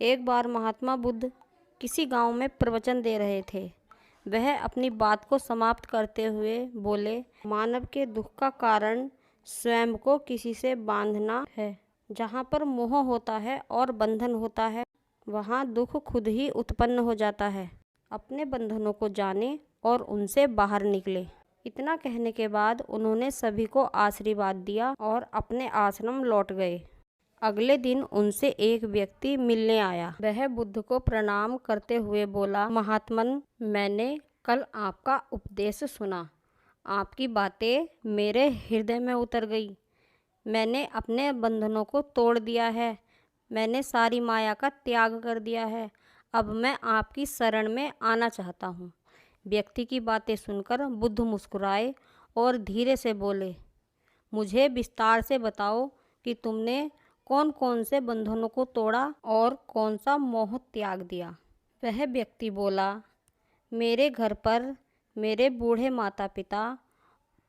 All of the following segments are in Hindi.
एक बार महात्मा बुद्ध किसी गांव में प्रवचन दे रहे थे। वह अपनी बात को समाप्त करते हुए बोले, मानव के दुख का कारण स्वयं को किसी से बांधना है। जहाँ पर मोह होता है और बंधन होता है, वहाँ दुख खुद ही उत्पन्न हो जाता है। अपने बंधनों को जाने और उनसे बाहर निकले। इतना कहने के बाद उन्होंने सभी को आशीर्वाद दिया और अपने आश्रम लौट गए। अगले दिन उनसे एक व्यक्ति मिलने आया। वह बुद्ध को प्रणाम करते हुए बोला, महात्मन, मैंने कल आपका उपदेश सुना। आपकी बातें मेरे हृदय में उतर गई। मैंने अपने बंधनों को तोड़ दिया है। मैंने सारी माया का त्याग कर दिया है। अब मैं आपकी शरण में आना चाहता हूँ। व्यक्ति की बातें सुनकर बुद्ध मुस्कुराए और धीरे से बोले, मुझे विस्तार से बताओ कि तुमने कौन कौन से बंधनों को तोड़ा और कौन सा मोह त्याग दिया। वह व्यक्ति बोला, मेरे घर पर मेरे बूढ़े माता पिता,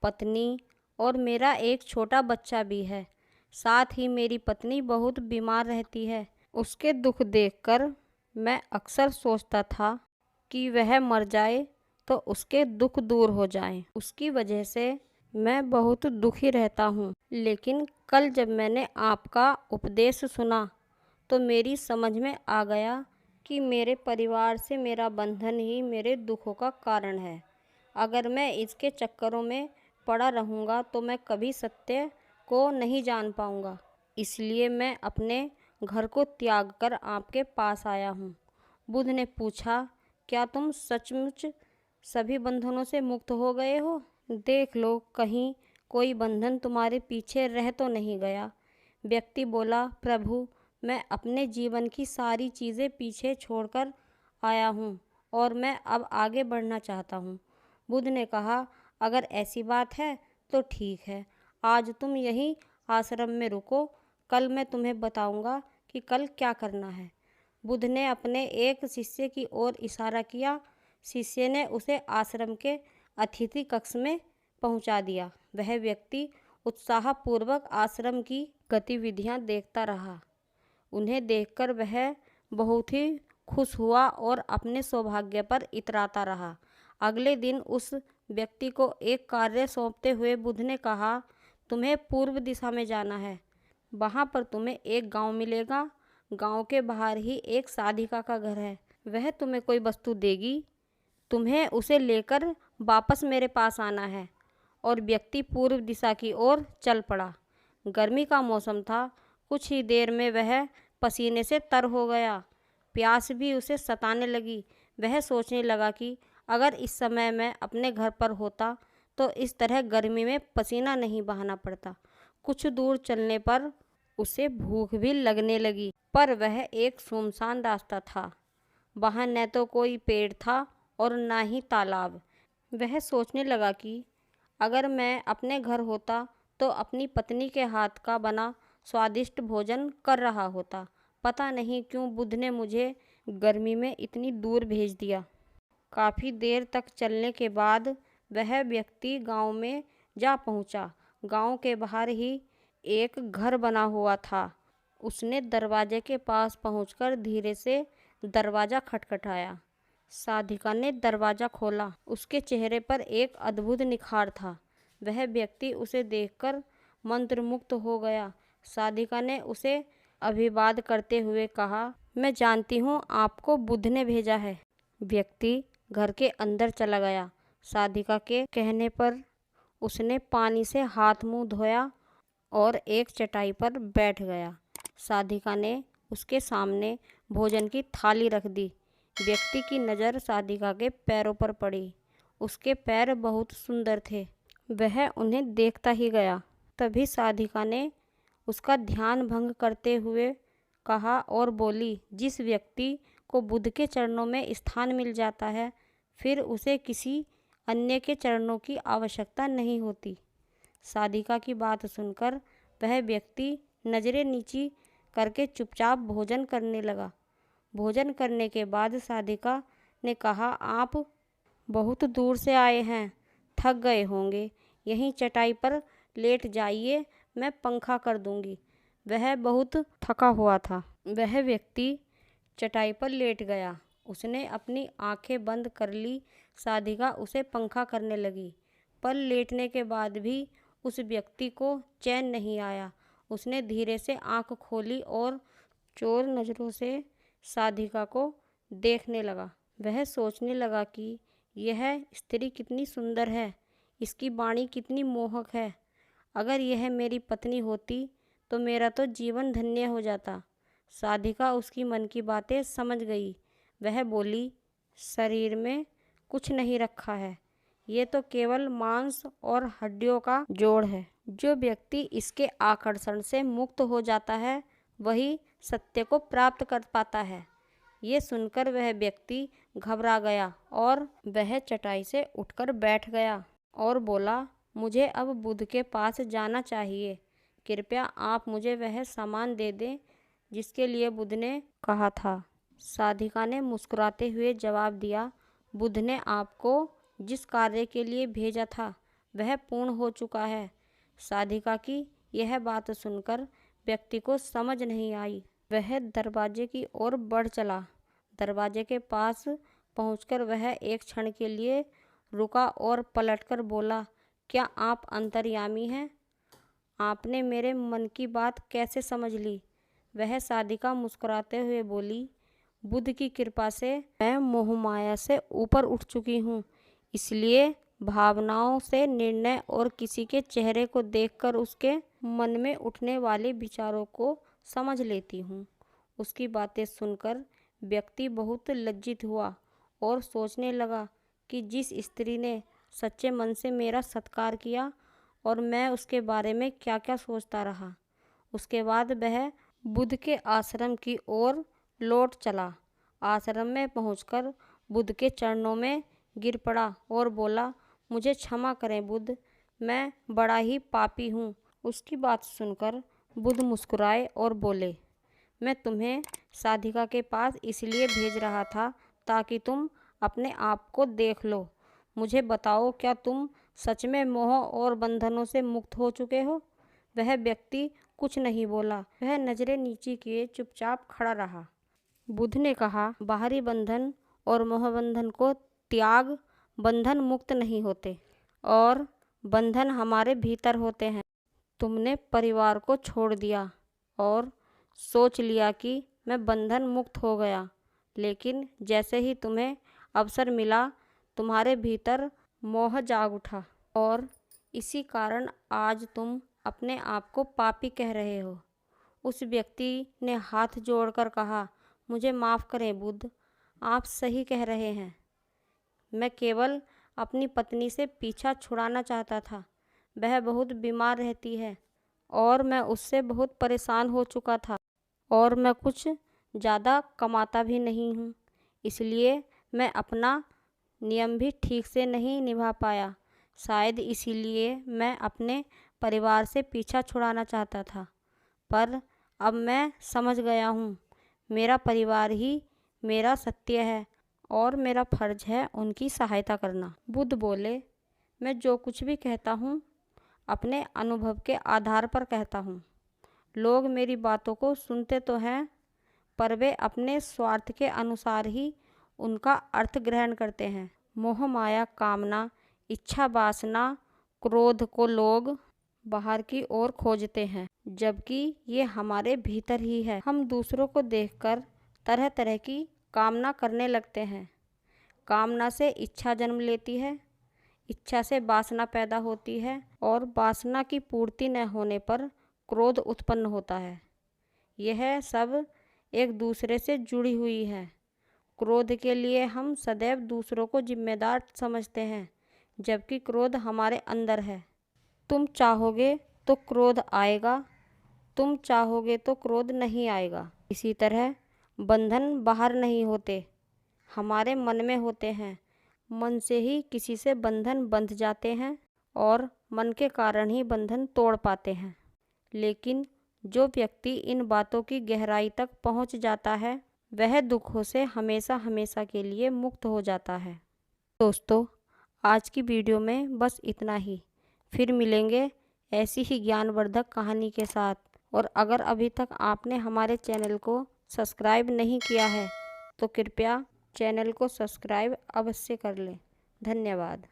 पत्नी और मेरा एक छोटा बच्चा भी है। साथ ही मेरी पत्नी बहुत बीमार रहती है। उसके दुख देखकर मैं अक्सर सोचता था कि वह मर जाए तो उसके दुख दूर हो जाएं। उसकी वजह से मैं बहुत दुखी रहता हूँ। लेकिन कल जब मैंने आपका उपदेश सुना तो मेरी समझ में आ गया कि मेरे परिवार से मेरा बंधन ही मेरे दुखों का कारण है। अगर मैं इसके चक्करों में पड़ा रहूँगा तो मैं कभी सत्य को नहीं जान पाऊँगा। इसलिए मैं अपने घर को त्याग कर आपके पास आया हूँ। बुद्ध ने पूछा, क्या तुम सचमुच सभी बंधनों से मुक्त हो गए हो? देख लो, कहीं कोई बंधन तुम्हारे पीछे रह तो नहीं गया। व्यक्ति बोला, प्रभु, मैं अपने जीवन की सारी चीज़ें पीछे छोड़कर आया हूँ और मैं अब आगे बढ़ना चाहता हूँ। बुद्ध ने कहा, अगर ऐसी बात है तो ठीक है, आज तुम यहीं आश्रम में रुको। कल मैं तुम्हें बताऊँगा कि कल क्या करना है। बुद्ध ने अपने एक शिष्य की ओर इशारा किया। शिष्य ने उसे आश्रम के अतिथि कक्ष में पहुंचा दिया। वह व्यक्ति उत्साहपूर्वक आश्रम की गतिविधियां देखता रहा। उन्हें देखकर वह बहुत ही खुश हुआ और अपने सौभाग्य पर इतराता रहा। अगले दिन उस व्यक्ति को एक कार्य सौंपते हुए बुद्ध ने कहा, तुम्हें पूर्व दिशा में जाना है। वहाँ पर तुम्हें एक गांव मिलेगा। गांव के बाहर ही एक साधिका का घर है। वह तुम्हें कोई वस्तु देगी। तुम्हें उसे लेकर वापस मेरे पास आना है। और व्यक्ति पूर्व दिशा की ओर चल पड़ा। गर्मी का मौसम था। कुछ ही देर में वह पसीने से तर हो गया। प्यास भी उसे सताने लगी। वह सोचने लगा कि अगर इस समय मैं अपने घर पर होता तो इस तरह गर्मी में पसीना नहीं बहाना पड़ता। कुछ दूर चलने पर उसे भूख भी लगने लगी, पर वह एक सुनसान रास्ता था। वहाँ न तो कोई पेड़ था और ना ही तालाब। वह सोचने लगा कि अगर मैं अपने घर होता तो अपनी पत्नी के हाथ का बना स्वादिष्ट भोजन कर रहा होता। पता नहीं क्यों बुद्ध ने मुझे गर्मी में इतनी दूर भेज दिया। काफ़ी देर तक चलने के बाद वह व्यक्ति गांव में जा पहुंचा। गांव के बाहर ही एक घर बना हुआ था। उसने दरवाजे के पास पहुंचकर धीरे से दरवाज़ा खटखटाया। साधिका ने दरवाज़ा खोला। उसके चेहरे पर एक अद्भुत निखार था। वह व्यक्ति उसे देखकर मंत्रमुग्ध हो गया। साधिका ने उसे अभिवादन करते हुए कहा, मैं जानती हूँ आपको बुद्ध ने भेजा है। व्यक्ति घर के अंदर चला गया। साधिका के कहने पर उसने पानी से हाथ मुंह धोया और एक चटाई पर बैठ गया। साधिका ने उसके सामने भोजन की थाली रख दी। व्यक्ति की नज़र साधिका के पैरों पर पड़ी। उसके पैर बहुत सुंदर थे। वह उन्हें देखता ही गया। तभी साधिका ने उसका ध्यान भंग करते हुए कहा और बोली, जिस व्यक्ति को बुद्ध के चरणों में स्थान मिल जाता है, फिर उसे किसी अन्य के चरणों की आवश्यकता नहीं होती। साधिका की बात सुनकर वह व्यक्ति नज़रें नीची करके चुपचाप भोजन करने लगा। भोजन करने के बाद साधिका ने कहा, आप बहुत दूर से आए हैं, थक गए होंगे। यहीं चटाई पर लेट जाइए, मैं पंखा कर दूंगी। वह बहुत थका हुआ था। वह व्यक्ति चटाई पर लेट गया। उसने अपनी आंखें बंद कर ली। साधिका उसे पंखा करने लगी, पर लेटने के बाद भी उस व्यक्ति को चैन नहीं आया। उसने धीरे से आंख खोली और चोर नज़रों से साधिका को देखने लगा। वह सोचने लगा कि यह स्त्री कितनी सुंदर है, इसकी वाणी कितनी मोहक है। अगर यह मेरी पत्नी होती तो मेरा तो जीवन धन्य हो जाता। साधिका उसकी मन की बातें समझ गई। वह बोली, शरीर में कुछ नहीं रखा है, ये तो केवल मांस और हड्डियों का जोड़ है। जो व्यक्ति इसके आकर्षण से मुक्त हो जाता है वही सत्य को प्राप्त कर पाता है। ये सुनकर वह व्यक्ति घबरा गया और वह चटाई से उठकर बैठ गया और बोला, मुझे अब बुद्ध के पास जाना चाहिए। कृपया आप मुझे वह सामान दे दें जिसके लिए बुद्ध ने कहा था। साधिका ने मुस्कुराते हुए जवाब दिया, बुद्ध ने आपको जिस कार्य के लिए भेजा था वह पूर्ण हो चुका है। साधिका की यह बात सुनकर व्यक्ति को समझ नहीं आई। वह दरवाजे की ओर बढ़ चला। दरवाजे के पास पहुंचकर वह एक क्षण के लिए रुका और पलटकर बोला, क्या आप अंतर्यामी हैं? आपने मेरे मन की बात कैसे समझ ली? वह साधिका मुस्कुराते हुए बोली, बुद्ध की कृपा से मैं मोहमाया से ऊपर उठ चुकी हूँ, इसलिए भावनाओं से निर्णय और किसी के चेहरे को देखकर उसके मन में उठने वाले विचारों को समझ लेती हूँ। उसकी बातें सुनकर व्यक्ति बहुत लज्जित हुआ और सोचने लगा कि जिस स्त्री ने सच्चे मन से मेरा सत्कार किया और मैं उसके बारे में क्या क्या सोचता रहा। उसके बाद वह बुद्ध के आश्रम की ओर लौट चला। आश्रम में पहुंचकर बुद्ध के चरणों में गिर पड़ा और बोला, मुझे क्षमा करें बुद्ध, मैं बड़ा ही पापी हूँ। उसकी बात सुनकर बुद्ध मुस्कुराए और बोले, मैं तुम्हें साधिका के पास इसलिए भेज रहा था ताकि तुम अपने आप को देख लो। मुझे बताओ, क्या तुम सच में मोह और बंधनों से मुक्त हो चुके हो? वह व्यक्ति कुछ नहीं बोला। वह नजरें नीचे किए चुपचाप खड़ा रहा। बुद्ध ने कहा, बाहरी बंधन और मोहबंधन को त्याग, बंधन मुक्त नहीं होते और बंधन हमारे भीतर होते हैं। तुमने परिवार को छोड़ दिया और सोच लिया कि मैं बंधन मुक्त हो गया, लेकिन जैसे ही तुम्हें अवसर मिला तुम्हारे भीतर मोह जाग उठा और इसी कारण आज तुम अपने आप को पापी कह रहे हो। उस व्यक्ति ने हाथ जोड़कर कहा, मुझे माफ़ करें बुद्ध, आप सही कह रहे हैं। मैं केवल अपनी पत्नी से पीछा छुड़ाना चाहता था। वह बहुत बीमार रहती है और मैं उससे बहुत परेशान हो चुका था और मैं कुछ ज़्यादा कमाता भी नहीं हूँ, इसलिए मैं अपना नियम भी ठीक से नहीं निभा पाया। शायद इसीलिए मैं अपने परिवार से पीछा छुड़ाना चाहता था, पर अब मैं समझ गया हूँ, मेरा परिवार ही मेरा सत्य है और मेरा फर्ज है उनकी सहायता करना। बुद्ध बोले, मैं जो कुछ भी कहता हूँ अपने अनुभव के आधार पर कहता हूँ। लोग मेरी बातों को सुनते तो हैं, पर वे अपने स्वार्थ के अनुसार ही उनका अर्थ ग्रहण करते हैं। मोह माया, कामना, इच्छा, वासना, क्रोध को लोग बाहर की ओर खोजते हैं, जबकि ये हमारे भीतर ही है। हम दूसरों को देखकर तरह तरह की कामना करने लगते हैं। कामना से इच्छा जन्म लेती है, इच्छा से वासना पैदा होती है और वासना की पूर्ति न होने पर क्रोध उत्पन्न होता है। यह सब एक दूसरे से जुड़ी हुई है। क्रोध के लिए हम सदैव दूसरों को जिम्मेदार समझते हैं, जबकि क्रोध हमारे अंदर है। तुम चाहोगे तो क्रोध आएगा, तुम चाहोगे तो क्रोध नहीं आएगा। इसी तरह बंधन बाहर नहीं होते, हमारे मन में होते हैं। मन से ही किसी से बंधन बंध जाते हैं और मन के कारण ही बंधन तोड़ पाते हैं। लेकिन जो व्यक्ति इन बातों की गहराई तक पहुंच जाता है वह दुखों से हमेशा हमेशा के लिए मुक्त हो जाता है। दोस्तों, आज की वीडियो में बस इतना ही। फिर मिलेंगे ऐसी ही ज्ञानवर्धक कहानी के साथ। और अगर अभी तक आपने हमारे चैनल को सब्सक्राइब नहीं किया है तो कृपया चैनल को सब्सक्राइब अवश्य कर लें। धन्यवाद।